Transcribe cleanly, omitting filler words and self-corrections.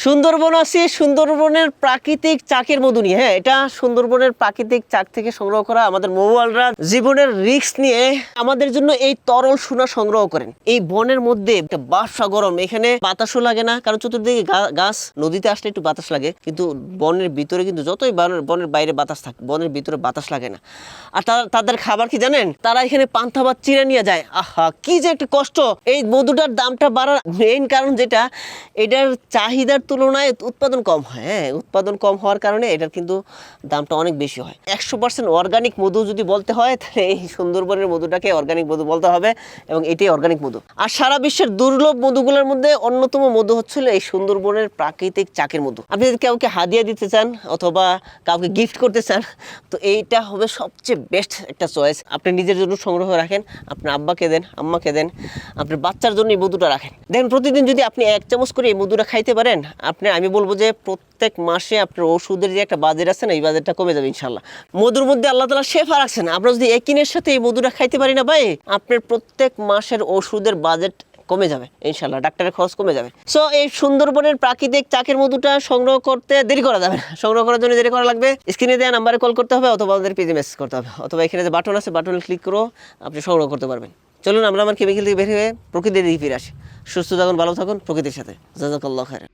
সুন্দরবন আছি, সুন্দরবনের প্রাকৃতিক চাকের মধু নিয়ে। হ্যাঁ, এটা সুন্দরবনের প্রাকৃতিক চাক থেকে সংগ্রহ করা। আমাদের মহুয়ালরা জীবনের রিস্ক নিয়ে আমাদের জন্য এই তরল সোনা সংগ্রহ করেন। এই বনের মধ্যে একটা বাসা গরম, এখানে বাতাসও লাগে না, কারণ চতুর্দিকে গাছ। নদীতে আসলে একটু বাতাস লাগে, কিন্তু বনের ভিতরে কিন্তু যতই বনের বাইরে বাতাস থাকে, বনের ভিতরে বাতাস লাগে না। আর তাদের খাবার কি জানেন? তারা এখানে পান্তা ভাত চিড়ে নিয়ে যায়। আহা, কি যে একটা কষ্ট। এই মধুটার দামটা বাড়ার মেইন কারণ যেটা, এটার চাহিদার তুলনায় উৎপাদন কম হয়। হ্যাঁ, উৎপাদন কম হওয়ার কারণে এটার কিন্তু দামটা অনেক বেশি হয়। 100% অর্গানিক মধু যদি বলতে হয়, তাহলে এই সুন্দরবনের মধুটাকে অর্গানিক মধু বলতে হবে, এবং এটাই অর্গানিক মধু। আর সারা বিশ্বের দুর্লভ মধুগুলোর মধ্যে অন্যতম মধু হচ্ছিল এই সুন্দরবনের প্রাকৃতিক চাকের মধু। আপনি যদি কাউকে হাদিয়া দিতে চান অথবা কাউকে গিফট করতে চান, তো এইটা হবে সবচেয়ে বেস্ট একটা চয়েস। আপনি নিজের জন্য সংগ্রহ রাখেন, আপনার আব্বাকে দেন, আম্মাকে দেন, আপনার বাচ্চার জন্য এই মধুটা রাখেন। দেখেন, প্রতিদিন যদি আপনি 1 চামচ করে এই মধুটা খাইতে পারেন, আমি বলবো যে প্রত্যেক মাসে আপনার ওষুধের যে একটা বাজেট আছে না, এই বাজেটটা কমে যাবে ইনশাল্লাহ। মধুর মধ্যে আল্লাহ তাআলা শেফা রাখছেন। আমরা যদি একিনের সাথে এই মধুটা খাইতে পারি না ভাই, আপনার প্রত্যেক মাসের ওষুধের বাজেট কমে যাবে ইনশাল্লাহ, ডাক্তারের খরচ কমে যাবে। সো এই সুন্দরবনের প্রাকৃতিক চাকের মধুটা সংগ্রহ করতে দেরি করা যাবে না। সংগ্রহ করার জন্য দেরি করা লাগবে, স্ক্রিনে দেওয়া নাম্বারে কল করতে হবে, অথবা আমাদের পেজে মেসেজ করতে হবে, অথবা এখানে যে বাটন আছে, বাটনে ক্লিক করেও আপনি সংগ্রহ করতে পারবেন। চলুন আমরা আমার কেমিক্যাল থেকে বের হয়ে প্রকৃতির দিকে ফিরে আসি। সুস্থ থাকুন, ভালো থাকুন প্রকৃতির সাথে। জাযাকাল্লাহু খাইরান।